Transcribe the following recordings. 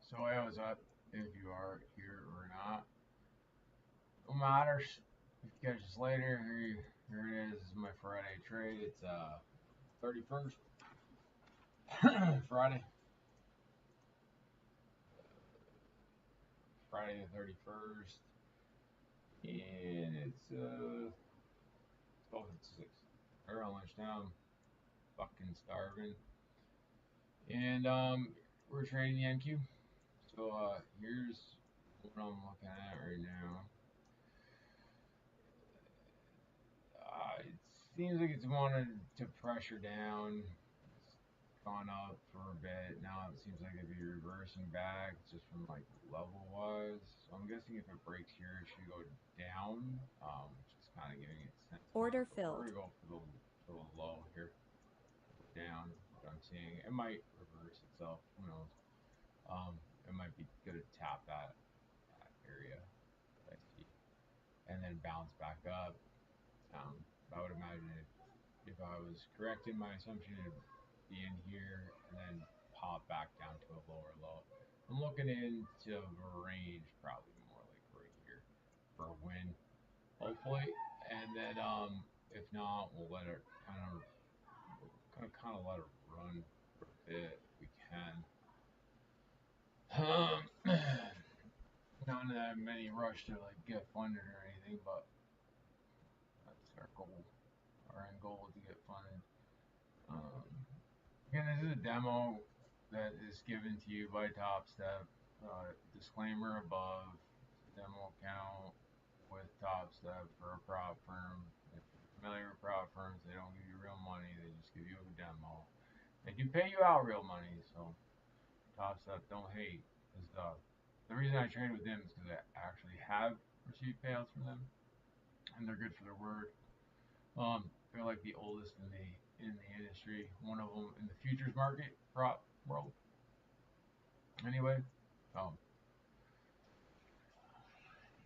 So hey, what's up? If you are here or not, no matters. If you catch this later, here it is. This is my Friday trade. It's 31st, Friday, Friday the 31st, and it's 12:56. Around lunchtime, fucking starving, and we're trading the NQ. So here's what I'm looking at right now. It seems like it's wanted to pressure down. It's gone up for a bit. Now it seems like it'd be reversing back just from like level wise. So I'm guessing if it breaks here, it should go down. Just kind of giving it sentiment. Order But filled. we're gonna go for the low here. Down. What I'm seeing. It might reverse itself. Who knows? It might be good to tap that area that I see, and then bounce back up. I would imagine if I was correct in my assumption, it'd be in here and then pop back down to a lower low. I'm looking into a range, probably more like right here for a win, hopefully. And then if not, we'll let it kind of let it run for a bit if we can. Not in that many rush to like get funded or anything, but that's our goal. Our end goal is to get funded. Um, Again, this is a demo that is given to you by TopStep. Disclaimer above, demo account with TopStep for a prop firm. If you're familiar with prop firms, they don't give you real money, they just give you a demo. They do pay you out real money, so TopStep don't hate. The reason I trade with them is because I actually have received payouts from them, and they're good for their word. They're like the oldest in the industry. One of them in the futures market prop world. Anyway, I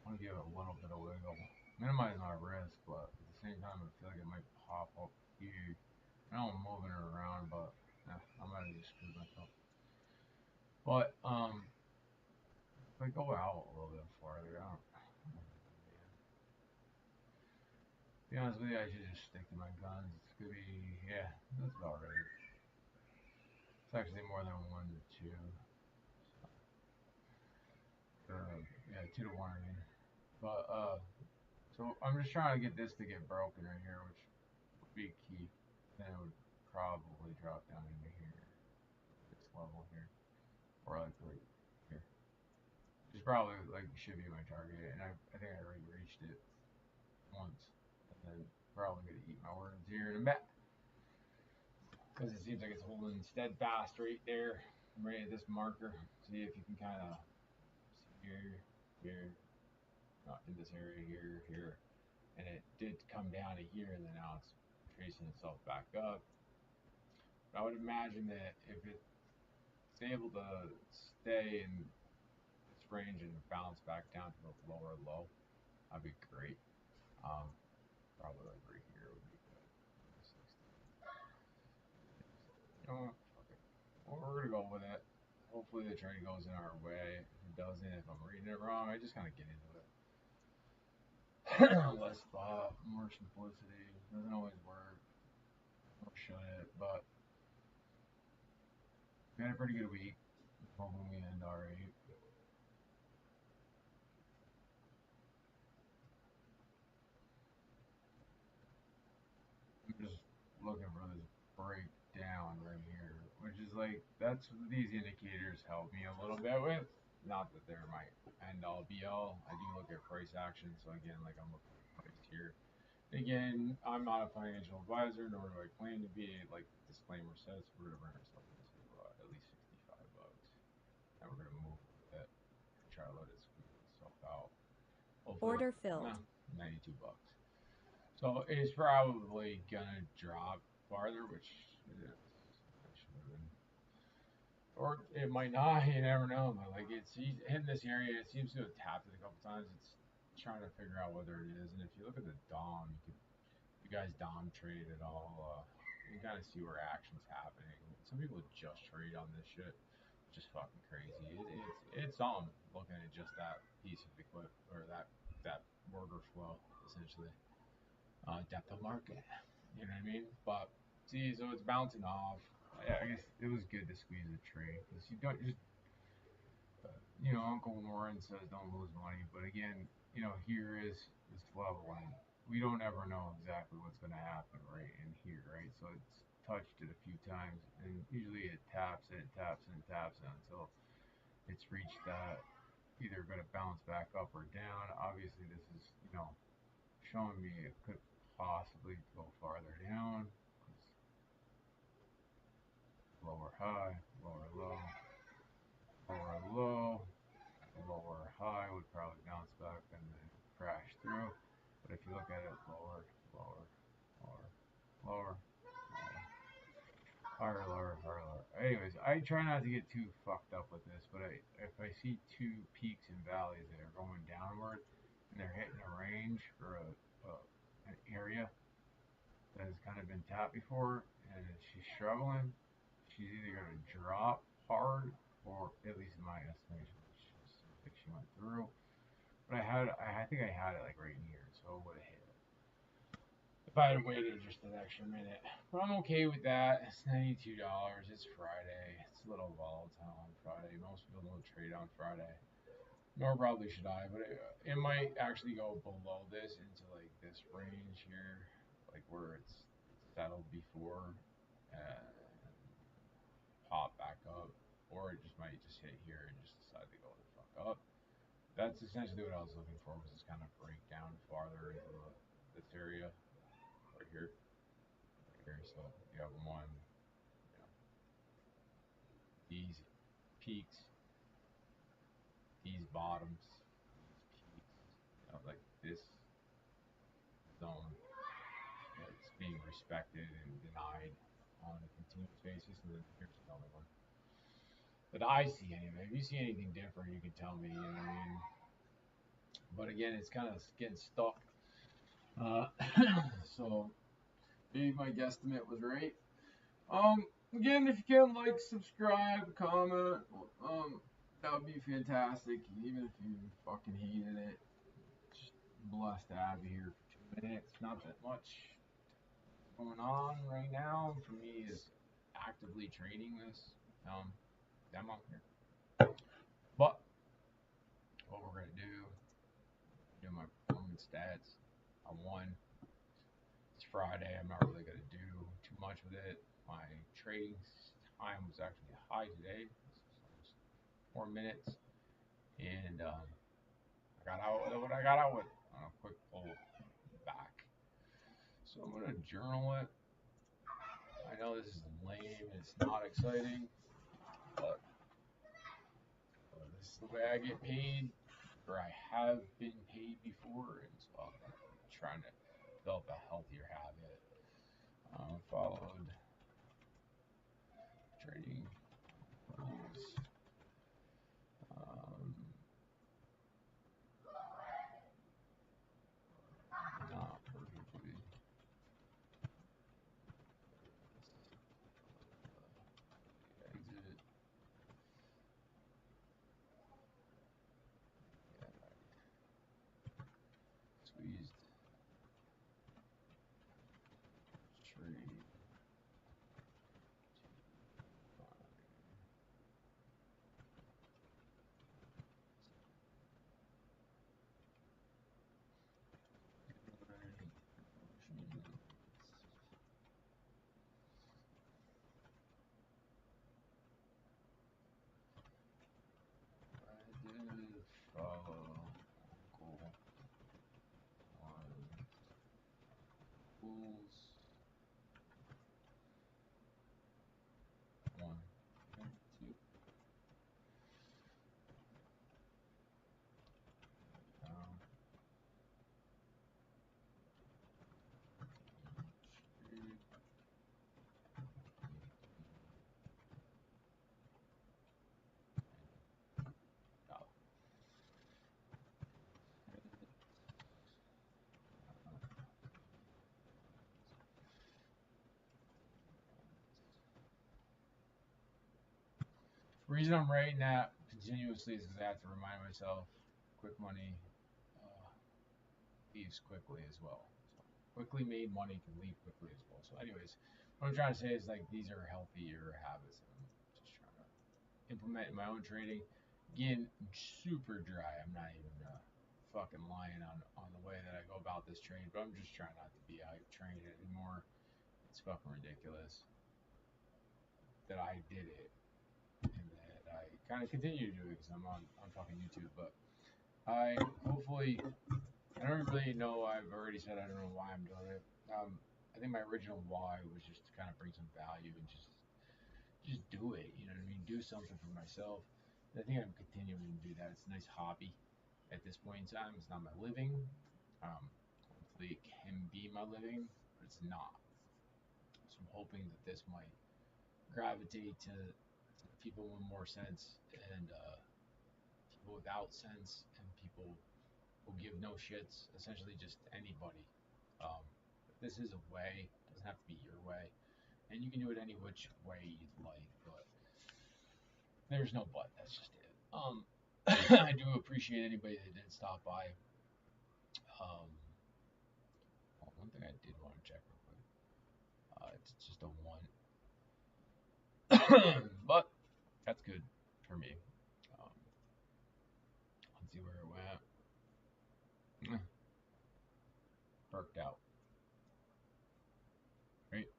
want to give it a little bit of wiggle, minimize my risk, but at the same time, I feel like it might pop up huge. I know I'm moving it around, but I might have just screwed myself. But if I go out a little bit farther, I don't. To be honest with you, I should just stick to my guns. It's gonna be that's about right. It's actually more than 1 to 2. Yeah, 2 to 1. I mean, but so I'm just trying to get this to get broken right here, which would be key. Then it would probably drop down into here, this level here, or like right here. Which is probably like should be my target, and I think I already reached it once, and then probably gonna eat my words here in a bit, because it seems like it's holding steadfast right there, right at this marker. See if you can kind of see here, not in this area here, and it did come down to here, and then now it's tracing itself back up. But I would imagine that if it's able to stay in this range and bounce back down to the lower low, that'd be great. Um, Probably like right here would be good. You know what? Okay. Well, we're gonna go with it. Hopefully the trade goes in our way. If it doesn't, if I'm reading it wrong, I just kind of get into it. Less thought, more simplicity. Doesn't always work. Or should it? But we had a pretty good week. Hoping we end alright. I'm just looking for this breakdown right here, which is like that's what these indicators help me a little bit with. Not that they're my end all be all. I do look at price action, so again, like I'm looking at price here. Again, I'm not a financial advisor, nor do I claim to be. Like the disclaimer says, we're gonna bring ourselves into at least $65, and we're gonna move with it. Try to let it squeeze itself out. Hopefully, Order filled. 92 bucks. So it's probably gonna drop farther, which it is. It should have been. Or it might not. You never know. But like it's hitting this area. It seems to have tapped it a couple times. It's trying to figure out whether it is. And if you look at the DOM, you guys DOM trade at all. You can kind of see where action's happening. Some people just trade on this shit. Just fucking crazy. it's something looking at just that piece of equipment or that order flow essentially. Depth of market, you know what I mean? But see, so it's bouncing off. I guess it was good to squeeze the trade because you don't just Uncle Warren says don't lose money, but again, here is leveling. We don't ever know exactly what's going to happen right in here, right? So it's touched it a few times, and usually it taps and it taps and it taps it until it's reached that either going to bounce back up or down. Obviously, this is showing me it could possibly go farther down. Lower high, lower low, lower low, lower high would probably bounce back and then crash through. But if you look at it, lower, lower, lower, lower, lower, higher, lower, higher, lower. Anyways, I try not to get too fucked up with this, but if I see two peaks and valleys that are going downward and they're hitting a range or an area that has kind of been tapped before and she's struggling, she's either going to drop hard or at least in my estimation, she went through. But I think I had it like right here, so it would have hit it if I had waited just an extra minute. But I'm okay with that. It's $92. It's Friday. It's a little volatile on Friday. Most people don't trade on Friday. Nor probably should I, but it might actually go below this into like this range here, like where it's settled before, and pop back up, or it just might just hit here and just decide to go the fuck up. That's essentially what I was looking for, was this kind of break down farther into this area right here. So you have one, these peaks, these bottoms, these peaks, like this zone that's being respected and denied on a continuous basis, and then here's another one that I see anyway. If you see anything different, you can tell me, you know what I mean? But again, it's kind of getting stuck. So maybe my guesstimate was right. Again, if you can like, subscribe, comment, that would be fantastic. Even if you fucking hated it, just blessed to have you here for 2 minutes. Not that much going on right now for me is actively trading this demo here. But what we're gonna do my performance stats. I won. It's Friday. I'm not really gonna do too much with it. My trading time was actually high today. It's 4 minutes, and I got out with what I got out with on a quick pull back. So I'm gonna journal it. I know this is lame. It's not exciting, but this is the way I get paid, or I have been paid before, and so I'm trying to develop a healthier habit. Followed trading rules. Not perfectly. Exit. Yeah, right. Squeezed. Trade. I did follow Uncle on pools. One, two. Down. Trade. Got the reason I'm writing that, continuously is because I have to remind myself quick money leaves quickly as well. So quickly made money can leave quickly as well. So, anyways, what I'm trying to say is like these are healthier habits. I'm just trying to implement in my own trading. Again, super dry. I'm not even fucking lying on the way that I go about this trade, but I'm just trying not to be hype trained anymore. It's fucking ridiculous that I did it and that I kind of continue to do it because I'm on fucking YouTube. But I hopefully, I don't really know. I've already said I don't know why I'm doing it. I think my original why was just to kind of bring some value and just do it. You know what I mean? Do something for myself. And I think I'm continuing to do that. It's a nice hobby at this point in time. It's not my living. Hopefully it can be my living, but it's not. So I'm hoping that this might gravitate to people with more sense and people without sense and people who give no shits. Essentially, just anybody. This is a way. It doesn't have to be your way, and you can do it any which way you'd like. But there's no but. That's just it. I do appreciate anybody that did stop by. One thing I did want to check real quick. It's just a one, but that's good for me. Let's see where it went. Perked out. Right?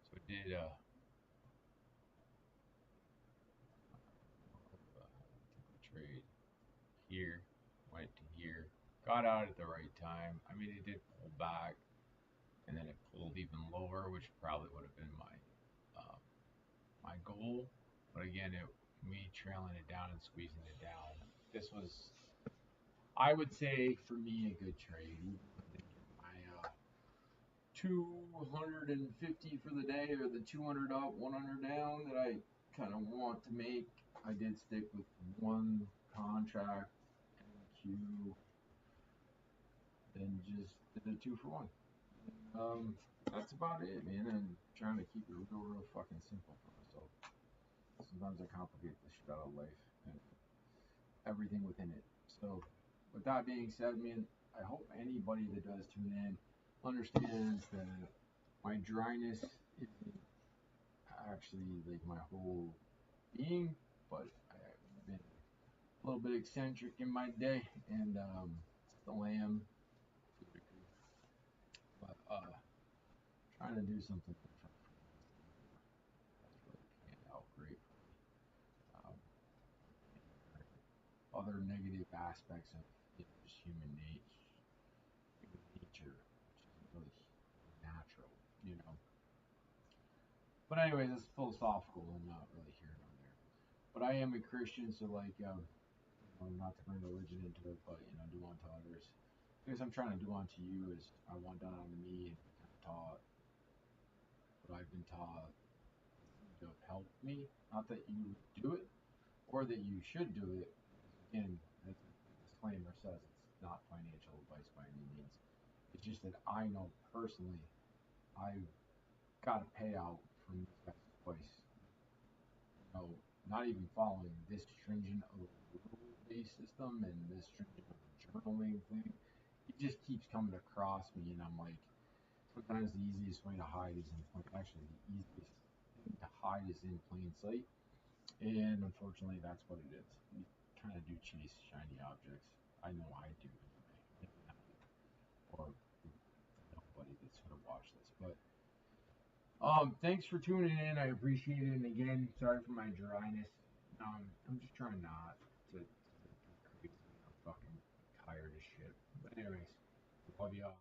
So it did took a trade here, went to here, got out at the right time. I mean, it did pull back, and then it pulled even lower, which probably would have been my goal. But again, me trailing it down and squeezing it down. This was, I would say, for me, a good trade. My 250 for the day, or the 200 up, 100 down that I kind of want to make. I did stick with one contract, NQ, and just did a 2-for-1. That's about it, man. I'm trying to keep it real fucking simple for myself. Sometimes I complicate the shit out of life and everything within it. So, with that being said, man, I hope anybody that does tune in understands that my dryness isn't actually like my whole being, but I've been a little bit eccentric in my day, and still am to a degree. But trying to do something different from that's really panned out great for me. Um, Other negative aspects of just human nature, which isn't really natural, you know. But anyways, it's philosophical and not really here nor there. But I am a Christian, so like, not to bring religion into it, but do unto others. Because I'm trying to do unto you as I want done unto me, and kind of taught what I've been taught to help me. Not that you do it or that you should do it. Again, as the disclaimer says, it's not financial advice by any means. It's just that I know personally I've got a payout from these guys twice. Not even following this stringent of a rule-based system and this stringent of a journaling thing. It just keeps coming across me, and I'm like, sometimes the easiest way to hide is in plain, actually the easiest thing to hide is in plain sight. And unfortunately, that's what it is. We kind of do chase shiny objects. I know I do anyway. Or nobody that's going to watch this. But thanks for tuning in. I appreciate it. And again, sorry for my dryness. I'm just trying not to crazy. I'm fucking tired as shit. But anyways, love y'all.